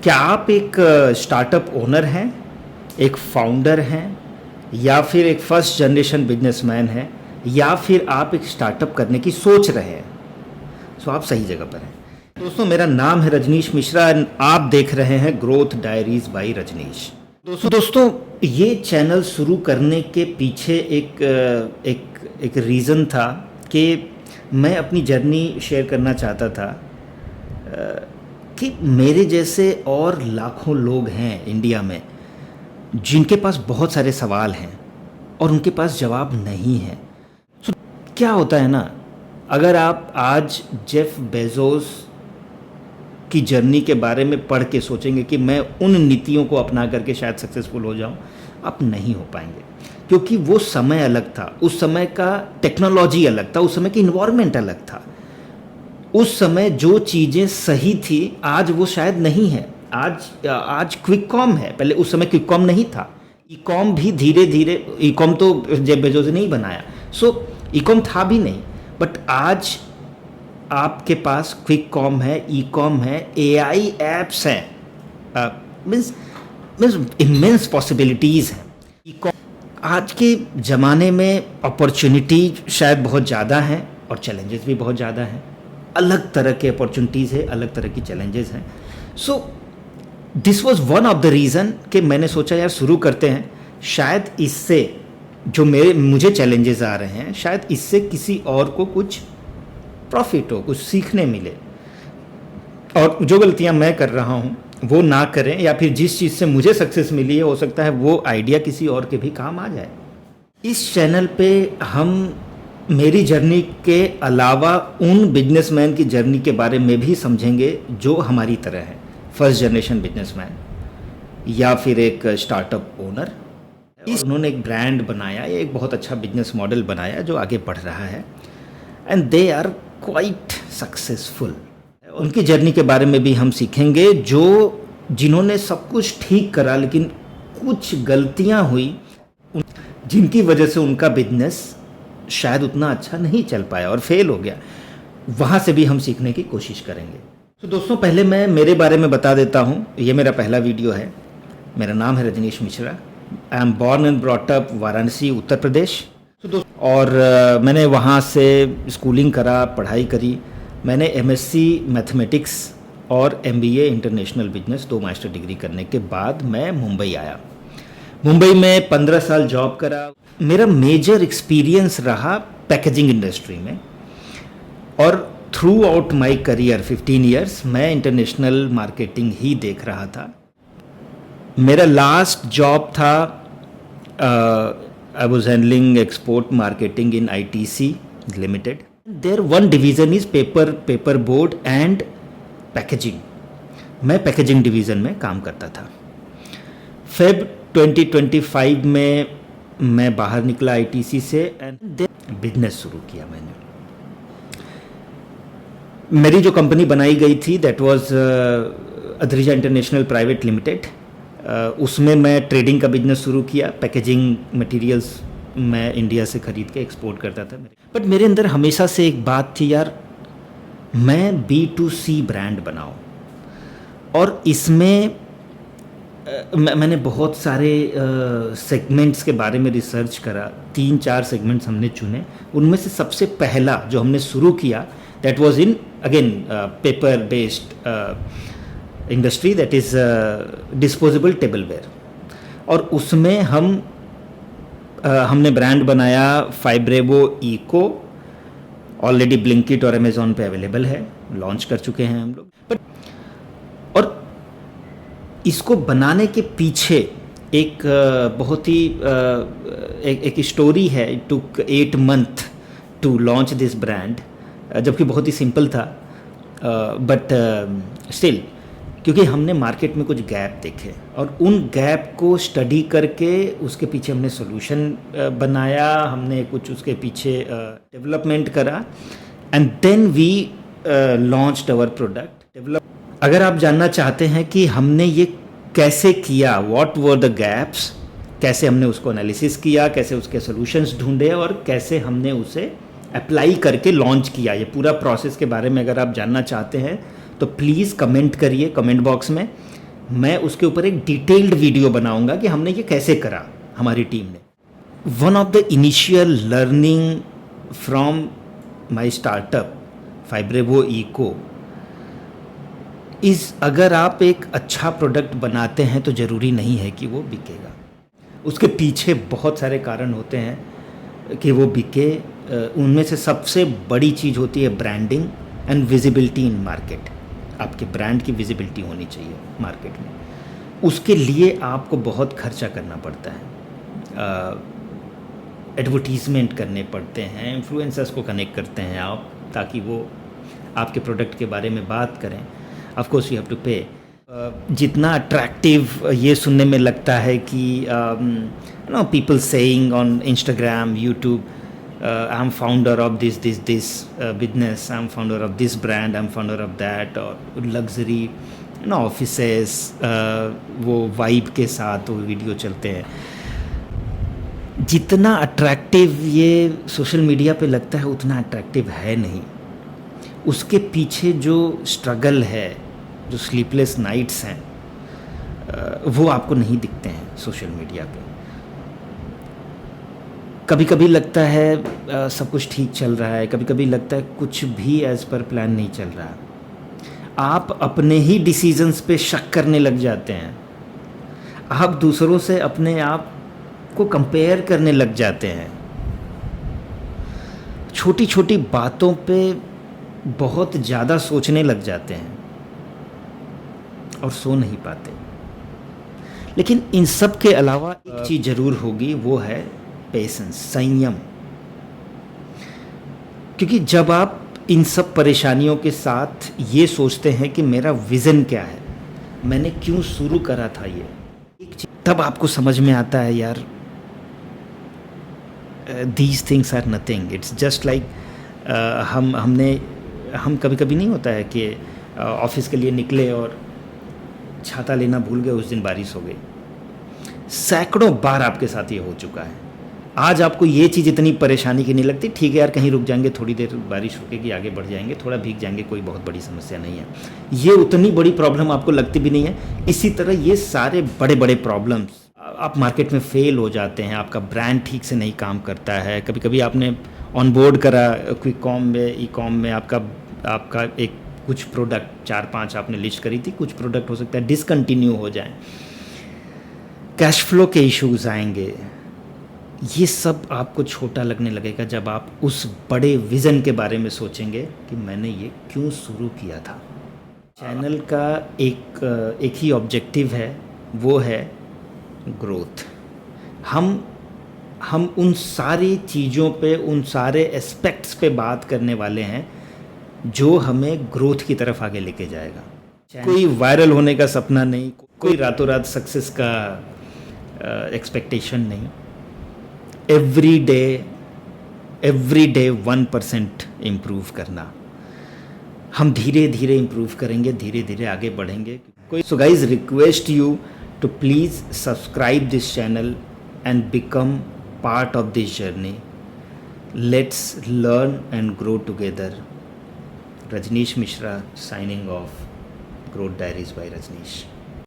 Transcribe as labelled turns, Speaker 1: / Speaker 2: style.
Speaker 1: क्या आप एक स्टार्टअप ओनर हैं, एक फाउंडर हैं, या फिर एक फर्स्ट जनरेशन बिजनेसमैन हैं, या फिर आप एक स्टार्टअप करने की सोच रहे हैं, तो आप सही जगह पर हैं। दोस्तों, मेरा नाम है रजनीश मिश्रा और आप देख रहे हैं ग्रोथ डायरीज बाय रजनीश। दोस्तों, ये चैनल शुरू करने के पीछे एक रीज़न था कि मैं अपनी जर्नी शेयर करना चाहता था कि मेरे जैसे और लाखों लोग हैं इंडिया में जिनके पास बहुत सारे सवाल हैं और उनके पास जवाब नहीं है। तो क्या होता है ना, अगर आप आज जेफ बेजोस की जर्नी के बारे में पढ़ के सोचेंगे कि मैं उन नीतियों को अपना करके शायद सक्सेसफुल हो जाऊं, आप नहीं हो पाएंगे, क्योंकि वो समय अलग था, उस समय का टेक्नोलॉजी अलग था, उस समय की इन्वायरमेंट अलग था। उस समय जो चीज़ें सही थी आज वो शायद नहीं है। आज क्विक कॉम है, पहले उस समय क्विक कॉम नहीं था। ई कॉम भी धीरे धीरे, ई कॉम तो जेफ बेजोस ने नहीं बनाया, सो ई कॉम था भी नहीं, बट आज आपके पास क्विक कॉम है, ई कॉम है, एआई एप्स हैं, मीन्स इमेंस पॉसिबिलिटीज़ हैं। ई कॉम आज के ज़माने में अपॉर्चुनिटी शायद बहुत ज़्यादा हैं और चैलेंजेस भी बहुत ज़्यादा हैं। अलग तरह के अपॉर्चुनिटीज़ है, अलग तरह की चैलेंजेस हैं। So this was one of the reason कि मैंने सोचा यार शुरू करते हैं, शायद इससे जो मुझे चैलेंजेस आ रहे हैं, शायद इससे किसी और को कुछ प्रॉफिट हो, कुछ सीखने मिले, और जो गलतियां मैं कर रहा हूं वो ना करें, या फिर जिस चीज़ से मुझे सक्सेस मिली है हो सकता है वो आइडिया किसी और के भी काम आ जाए। इस चैनल पे हम मेरी जर्नी के अलावा उन बिजनेसमैन की जर्नी के बारे में भी समझेंगे जो हमारी तरह है, फर्स्ट जनरेशन बिजनेसमैन या फिर एक स्टार्टअप ओनर। उन्होंने एक ब्रांड बनाया, एक बहुत अच्छा बिजनेस मॉडल बनाया जो आगे बढ़ रहा है, and they are quite successful. उनकी जर्नी के बारे में भी हम सीखेंगे, जिन्होंने सब कुछ ठीक करा लेकिन कुछ गलतियां हुई जिनकी वजह से उनका बिजनेस शायद उतना अच्छा नहीं चल पाया और फेल हो गया। वहाँ से भी हम सीखने की कोशिश करेंगे। तो दोस्तों, पहले मैं मेरे बारे में बता देता हूँ। ये मेरा पहला वीडियो है। मेरा नाम है Rajnish Mishra. I am born and brought up Varanasi, Uttar Pradesh. और मैंने वहाँ से स्कूलिंग करा, पढ़ाई करी। मैंने एमएससी मैथमेटिक्स और MBA international business 2 master degree करने के बाद मैं मुंबई आया। मुंबई में 15 साल जॉब करा। मेरा मेजर एक्सपीरियंस रहा पैकेजिंग इंडस्ट्री में, और through out my career 15 years मैं इंटरनेशनल मार्केटिंग ही देख रहा था। मेरा लास्ट जॉब था, I was handling export marketing in ITC Limited. Their one division is paper board and packaging. मैं पैकेजिंग डिवीज़न में काम करता था। फेब 2025 में मैं बाहर निकला ITC से एंड बिजनेस शुरू किया मैंने। मेरी जो कंपनी बनाई गई थी that was Adrija international private limited. उसमें मैं ट्रेडिंग का बिजनेस शुरू किया। पैकेजिंग मटेरियल्स मैं इंडिया से ख़रीद के एक्सपोर्ट करता था। बट मेरे अंदर हमेशा से एक बात थी, यार मैं B2C ब्रांड बनाऊं, और इसमें मैंने बहुत सारे सेगमेंट्स के बारे में रिसर्च करा। 3-4 सेगमेंट्स हमने चुने। उनमें से सबसे पहला जो हमने शुरू किया that was in again paper based industry, that is disposable tableware. और उसमें हमने ब्रांड बनाया फाइब्रेबो इको। ऑलरेडी ब्लिंकिट और अमेजोन पे अवेलेबल है, लॉन्च कर चुके हैं हम लोग। और इसको बनाने के पीछे एक बहुत ही एक स्टोरी है। It took 8 months to launch this brand, जबकि बहुत ही सिंपल था, बट स्टिल क्योंकि हमने मार्केट में कुछ गैप देखे और उन गैप को स्टडी करके उसके पीछे हमने सॉल्यूशन बनाया, हमने कुछ उसके पीछे डेवलपमेंट करा, and then we launched our product. अगर आप जानना चाहते हैं कि हमने ये कैसे किया, व्हाट वर द गैप्स, कैसे हमने उसको एनालिसिस किया, कैसे उसके सॉल्यूशंस ढूंढे और कैसे हमने उसे अप्लाई करके लॉन्च किया, ये पूरा प्रोसेस के बारे में अगर आप जानना चाहते हैं तो प्लीज़ कमेंट करिए कमेंट बॉक्स में, मैं उसके ऊपर एक डिटेल्ड वीडियो बनाऊंगा कि हमने ये कैसे करा हमारी टीम ने। One of the initial learning from my startup Fibrevo Eco is, अगर आप एक अच्छा प्रोडक्ट बनाते हैं तो ज़रूरी नहीं है कि वो बिकेगा। उसके पीछे बहुत सारे कारण होते हैं कि वो बिके। उनमें से सबसे बड़ी चीज़ होती है branding and visibility in market. आपके ब्रांड की विजिबिलिटी होनी चाहिए मार्केट में। उसके लिए आपको बहुत खर्चा करना पड़ता है, एडवर्टीज़मेंट करने पड़ते हैं, इन्फ्लुएंसर्स को कनेक्ट करते हैं आप ताकि वो आपके प्रोडक्ट के बारे में बात करें। Of course you have to pay. जितना अट्रैक्टिव ये सुनने में लगता है कि no people saying on Instagram, YouTube, I am founder of this business, I am founder of this brand, I am founder of that, और लग्जरी नो ऑफिसेस, वो vibe के साथ वो वीडियो चलते हैं। जितना अट्रैक्टिव ये सोशल मीडिया पे लगता है उतना अट्रैक्टिव है नहीं। उसके पीछे जो स्ट्रगल है, जो स्लीपलेस नाइट्स हैं, वो आपको नहीं दिखते हैं सोशल मीडिया पे। कभी कभी लगता है सब कुछ ठीक चल रहा है, कभी कभी लगता है कुछ भी एज पर प्लान नहीं चल रहा। आप अपने ही डिसीजंस पे शक करने लग जाते हैं, आप दूसरों से अपने आप को कंपेयर करने लग जाते हैं, छोटी छोटी बातों पे बहुत ज़्यादा सोचने लग जाते हैं और सो नहीं पाते। लेकिन इन सब के अलावा एक चीज़ ज़रूर होगी, वो है पेशेंस, संयम। क्योंकि जब आप इन सब परेशानियों के साथ ये सोचते हैं कि मेरा विज़न क्या है, मैंने क्यों शुरू करा था ये, तब आपको समझ में आता है यार these things are nothing, it's just like हम कभी कभी नहीं होता है कि ऑफिस के लिए निकले और छाता लेना भूल गए, उस दिन बारिश हो गई। सैकड़ों बार आपके साथ ये हो चुका है। आज आपको ये चीज़ इतनी परेशानी की नहीं लगती, ठीक है यार कहीं रुक जाएंगे, थोड़ी देर बारिश रुकेगी, आगे बढ़ जाएंगे, थोड़ा भीग जाएंगे, कोई बहुत बड़ी समस्या नहीं है। ये उतनी बड़ी प्रॉब्लम आपको लगती भी नहीं है। इसी तरह ये सारे बड़े बड़े प्रॉब्लम्स, आप मार्केट में फेल हो जाते हैं, आपका ब्रांड ठीक से नहीं काम करता है, कभी कभी आपने ऑनबोर्ड करा क्विक कॉम में, ई कॉम में, आपका एक कुछ प्रोडक्ट 4-5 आपने लिस्ट करी थी, कुछ प्रोडक्ट हो सकता है डिसकंटिन्यू हो जाए, कैश फ्लो के इश्यूज आएंगे। ये सब आपको छोटा लगने लगेगा जब आप उस बड़े विज़न के बारे में सोचेंगे कि मैंने ये क्यों शुरू किया था। चैनल का एक ही ऑब्जेक्टिव है, वो है ग्रोथ। हम उन सारी चीज़ों पे, उन सारे एस्पेक्ट्स पे बात करने वाले हैं जो हमें ग्रोथ की तरफ आगे लेके जाएगा। कोई वायरल होने का सपना नहीं, कोई रातों रात सक्सेस का एक्सपेक्टेशन नहीं। एवरी डे 1% इम्प्रूव करना। हम धीरे धीरे इम्प्रूव करेंगे, धीरे धीरे आगे बढ़ेंगे। So guys, request you to please subscribe this channel and become part of this journey. Let's learn and grow together. Rajneesh Mishra signing off. Growth Diaries by Rajneesh.